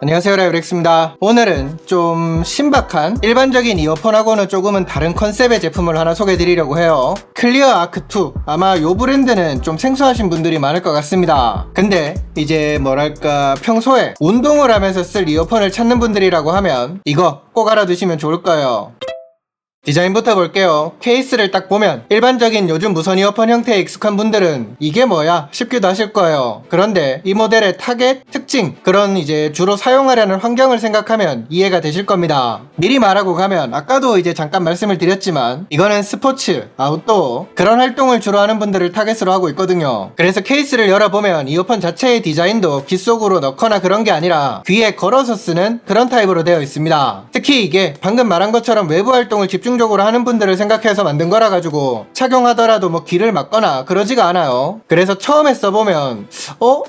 안녕하세요, 라이브렉스입니다. 오늘은 좀 신박한 일반적인 이어폰하고는 조금은 다른 컨셉의 제품을 하나 소개해드리려고 해요. 클리어 아크2. 아마 이 브랜드는 좀 생소하신 분들이 많을 것 같습니다. 근데 이제 뭐랄까 평소에 운동을 하면서 쓸 이어폰을 찾는 분들이라고 하면 이거 꼭 알아두시면 좋을 거예요. 디자인부터 볼게요. 케이스를 딱 보면 일반적인 요즘 무선 이어폰 형태에 익숙한 분들은 이게 뭐야 싶기도 하실 거예요. 그런데 이 모델의 타겟, 특징, 그런 이제 주로 사용하려는 환경을 생각하면 이해가 되실 겁니다. 미리 말하고 가면 아까도 이제 잠깐 말씀을 드렸지만 이거는 스포츠, 아웃도어 그런 활동을 주로 하는 분들을 타겟으로 하고 있거든요. 그래서 케이스를 열어보면 이어폰 자체의 디자인도 귀 속으로 넣거나 그런 게 아니라 귀에 걸어서 쓰는 그런 타입으로 되어 있습니다. 특히 이게 방금 말한 것처럼 외부 활동을 집중적으로 하는 분들을 생각해서 만든 거라 가지고 착용하더라도 뭐 귀를 막거나 그러지가 않아요. 그래서 처음에 써보면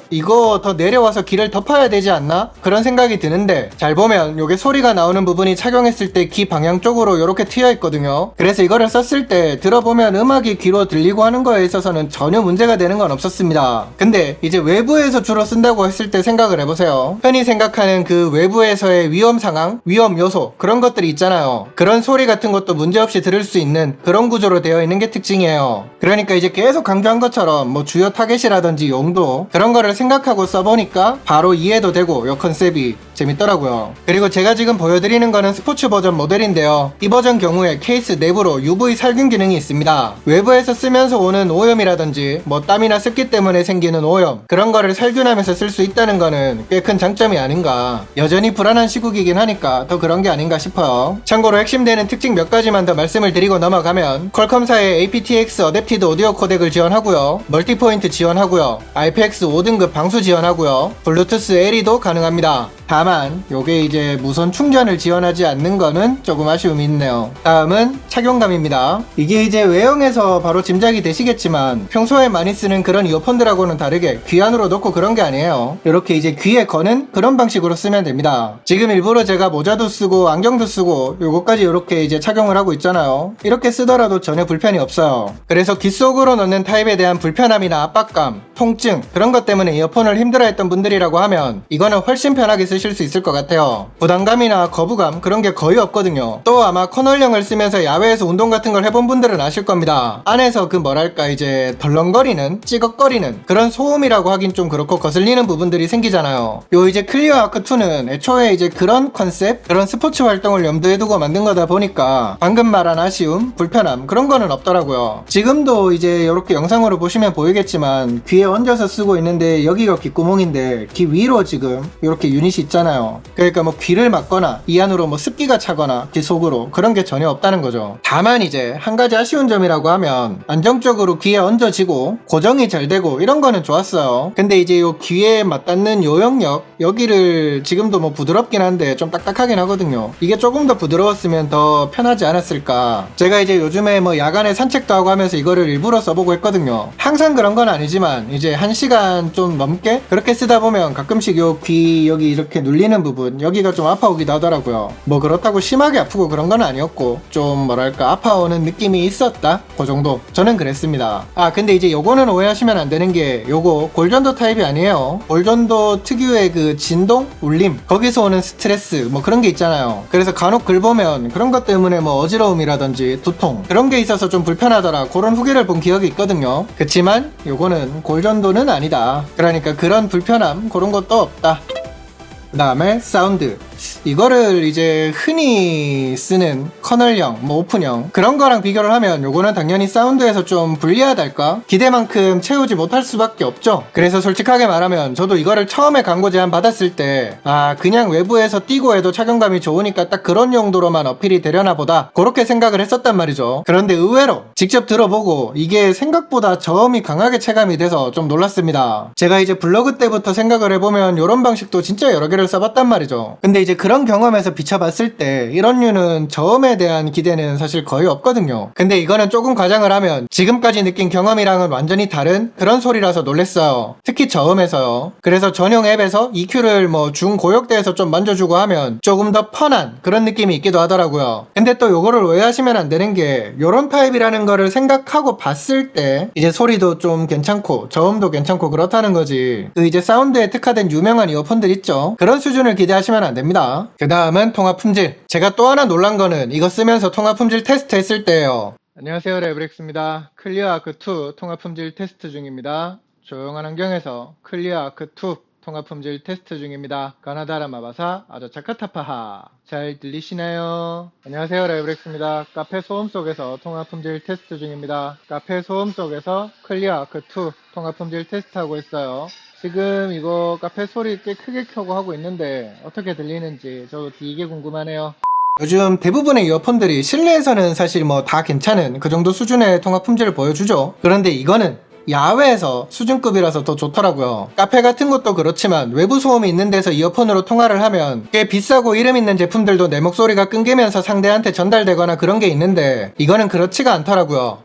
이거 더 내려와서 귀를 덮어야 되지 않나? 그런 생각이 드는데 잘 보면 요게 소리가 나오는 부분이 착용했을 때 귀 방향 쪽으로 이렇게 트여 있거든요. 그래서 이거를 썼을 때 들어보면 음악이 귀로 들리고 하는 거에 있어서는 전혀 문제가 되는 건 없었습니다. 근데 이제 외부에서 주로 쓴다고 했을 때 생각을 해보세요. 흔히 생각하는 그 외부에서의 위험 상황, 위험 요소 그런 것들이 있잖아요. 그런 소리 같은 것도 문제없이 들을 수 있는 그런 구조로 되어 있는 게 특징이에요. 그러니까 이제 계속 강조한 것처럼 뭐 주요 타겟이라든지 용도 그런 거를 생각하고 써보니까 바로 이해도 되고 이 컨셉이 재밌더라고요. 그리고 제가 지금 보여드리는 거는 스포츠 버전 모델인데요. 이 버전 경우에 케이스 내부로 UV 살균 기능이 있습니다. 외부에서 쓰면서 오는 오염이라든지 뭐 땀이나 습기 때문에 생기는 오염 그런 거를 살균하면서 쓸 수 있다는 거는 꽤 큰 장점이 아닌가. 여전히 불안한 시국이긴 하니까 더 그런 게 아닌가 싶어요. 참고로 핵심되는 특징 몇 가지만 더 말씀을 드리고 넘어가면 퀄컴사의 aptX 어댑티드 오디오 코덱을 지원하고요. 멀티포인트 지원하고요. IPX 5등급 방수 지원하고요. 블루투스 LE도 가능합니다. 다만 요게 이제 무선 충전을 지원하지 않는 거는 조금 아쉬움이 있네요. 다음은 착용감입니다. 이게 이제 외형에서 바로 짐작이 되시겠지만 평소에 많이 쓰는 그런 이어폰들하고는 다르게 귀 안으로 넣고 그런 게 아니에요. 이렇게 이제 귀에 거는 그런 방식으로 쓰면 됩니다. 지금 일부러 제가 모자도 쓰고 안경도 쓰고 요거까지 이렇게 이제 착용을 하고 있잖아요. 이렇게 쓰더라도 전혀 불편이 없어요. 그래서 귀 속으로 넣는 타입에 대한 불편함이나 압박감, 통증 그런 것 때문에 이어폰을 힘들어했던 분들이라고 하면 이거는 훨씬 편하게 쓰실 수 있을 것 같아요. 부담감이나 거부감 그런 게 거의 없거든요. 또 아마 커널형을 쓰면서 야외에서 운동 같은 걸 해본 분들은 아실 겁니다. 안에서 그 뭐랄까 이제 덜렁거리는 찌걱거리는 그런 소음이라고 하긴 좀 그렇고 거슬리는 부분들이 생기잖아요. 요 이제 클리어 아크2는 애초에 이제 그런 컨셉 그런 스포츠 활동을 염두에 두고 만든 거다 보니까 방금 말한 아쉬움, 불편함 그런 거는 없더라고요. 지금도 이제 이렇게 영상으로 보시면 보이겠지만 귀에 얹어서 쓰고 있는데 여기가 귓구멍인데 귀 위로 지금 이렇게 유닛이 있잖아요. 그러니까 뭐 귀를 막거나 이 안으로 뭐 습기가 차거나 귀 속으로 그런 게 전혀 없다는 거죠. 다만 이제 한 가지 아쉬운 점이라고 하면 안정적으로 귀에 얹어지고 고정이 잘 되고 이런 거는 좋았어요. 근데 이제 요 귀에 맞닿는 요 영역 여기를 지금도 뭐 부드럽긴 한데 좀 딱딱하긴 하거든요. 이게 조금 더 부드러웠으면 더 편하지 않았을까. 제가 이제 요즘에 뭐 야간에 산책도 하고 하면서 이거를 일부러 써보고 했거든요. 항상 그런 건 아니지만 이제 1시간 좀 넘게 그렇게 쓰다 보면 가끔씩 요 귀 여기 이렇게 눌리는 부분 여기가 좀 아파오기도 하더라고요. 뭐 그렇다고 심하게 아프고 그런 건 아니었고 좀 뭐랄까 아파오는 느낌이 있었다 그 정도. 저는 그랬습니다. 근데 이제 요거는 오해하시면 안 되는 게 요거 골전도 타입이 아니에요. 골전도 특유의 그 진동, 울림 거기서 오는 스트레스 뭐 그런 게 있잖아요. 그래서 간혹 글 보면 그런 것 때문에 뭐 어지러움이라든지 두통 그런 게 있어서 좀 불편하더라 그런 후기를 본 기억이 있거든요. 그치만 요거는 골전도는 아니다. 그러니까 그런 불편함 그런 것도 없다. 그 다음에 사운드. 이거를 이제 흔히 쓰는 커널형, 뭐 오픈형 그런 거랑 비교를 하면 요거는 당연히 사운드에서 좀 불리하달까? 기대만큼 채우지 못할 수밖에 없죠. 그래서 솔직하게 말하면 저도 이거를 처음에 광고 제안 받았을 때 그냥 외부에서 띄고 해도 착용감이 좋으니까 딱 그런 용도로만 어필이 되려나 보다 그렇게 생각을 했었단 말이죠. 그런데 의외로 직접 들어보고 이게 생각보다 저음이 강하게 체감이 돼서 좀 놀랐습니다. 제가 이제 블로그 때부터 생각을 해보면 요런 방식도 진짜 여러 개를 써봤단 말이죠. 근데 이제 그런 그런 경험에서 비춰봤을 때 이런 류는 저음에 대한 기대는 사실 거의 없거든요. 근데 이거는 조금 과장을 하면 지금까지 느낀 경험이랑은 완전히 다른 그런 소리라서 놀랬어요. 특히 저음에서요. 그래서 전용 앱에서 EQ를 뭐 중고역대에서 좀 만져주고 하면 조금 더 펀한 그런 느낌이 있기도 하더라고요. 근데 또 요거를 오해하시면 안 되는 게 요런 타입이라는 거를 생각하고 봤을 때 이제 소리도 좀 괜찮고 저음도 괜찮고 그렇다는 거지. 그 이제 사운드에 특화된 유명한 이어폰들 있죠. 그런 수준을 기대하시면 안 됩니다. 그 다음은 통화 품질. 제가 또 하나 놀란 거는 이거 쓰면서 통화 품질 테스트 했을 때예요. 안녕하세요, 레브렉스입니다. 클리어 아크2 통화 품질 테스트 중입니다. 조용한 환경에서 클리어 아크2 통화 품질 테스트 중입니다. 가나다라 마바사 아저차카타파하. 잘 들리시나요? 안녕하세요, 레브렉스입니다. 카페 소음 속에서 통화 품질 테스트 중입니다. 카페 소음 속에서 클리어 아크2 통화 품질 테스트하고 있어요. 지금 이거 카페 소리 꽤 크게 켜고 하고 있는데 어떻게 들리는지 저도 되게 궁금하네요. 요즘 대부분의 이어폰들이 실내에서는 사실 뭐 다 괜찮은 그 정도 수준의 통화 품질을 보여주죠. 그런데 이거는 야외에서 수준급이라서 더 좋더라고요. 카페 같은 것도 그렇지만 외부 소음이 있는 데서 이어폰으로 통화를 하면 꽤 비싸고 이름 있는 제품들도 내 목소리가 끊기면서 상대한테 전달되거나 그런 게 있는데 이거는 그렇지가 않더라고요.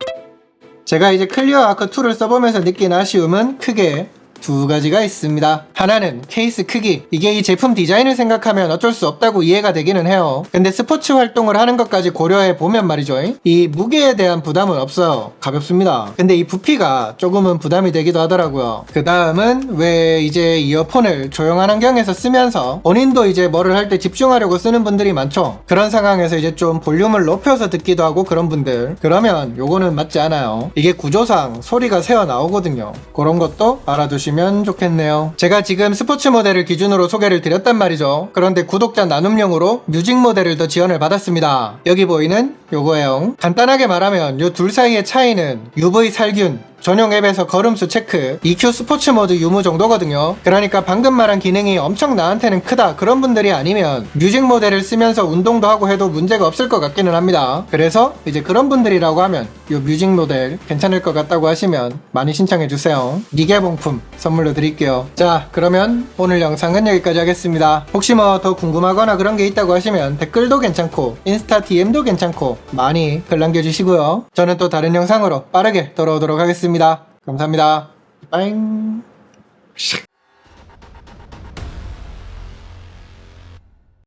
제가 이제 클리어 아크2를 써보면서 느낀 아쉬움은 크게 두 가지가 있습니다. 하나는 케이스 크기. 이게 이 제품 디자인을 생각하면 어쩔 수 없다고 이해가 되기는 해요. 근데 스포츠 활동을 하는 것까지 고려해 보면 말이죠. 이 무게에 대한 부담은 없어요. 가볍습니다. 근데 이 부피가 조금은 부담이 되기도 하더라고요. 그 다음은 왜 이제 이어폰을 조용한 환경에서 쓰면서 본인도 이제 뭐를 할 때 집중하려고 쓰는 분들이 많죠. 그런 상황에서 이제 좀 볼륨을 높여서 듣기도 하고 그런 분들. 그러면 요거는 맞지 않아요. 이게 구조상 소리가 새어 나오거든요. 그런 것도 알아두시면 좋겠네요. 제가 지금 스포츠 모델을 기준으로 소개를 드렸단 말이죠. 그런데 구독자 나눔용으로 뮤직 모델을 더 지원을 받았습니다. 여기 보이는 요거예요. 간단하게 말하면 요 둘 사이의 차이는 UV 살균, 전용 앱에서 걸음수 체크, EQ 스포츠 모드 유무 정도거든요. 그러니까 방금 말한 기능이 엄청 나한테는 크다 그런 분들이 아니면 뮤직 모델을 쓰면서 운동도 하고 해도 문제가 없을 것 같기는 합니다. 그래서 이제 그런 분들이라고 하면 요 뮤직 모델 괜찮을 것 같다고 하시면 많이 신청해주세요. 미개봉품 선물로 드릴게요. 자, 그러면 오늘 영상은 여기까지 하겠습니다. 혹시 뭐 더 궁금하거나 그런 게 있다고 하시면 댓글도 괜찮고 인스타 DM도 괜찮고 많이 글 남겨주시고요. 저는 또 다른 영상으로 빠르게 돌아오도록 하겠습니다. 감사합니다. 빠잉.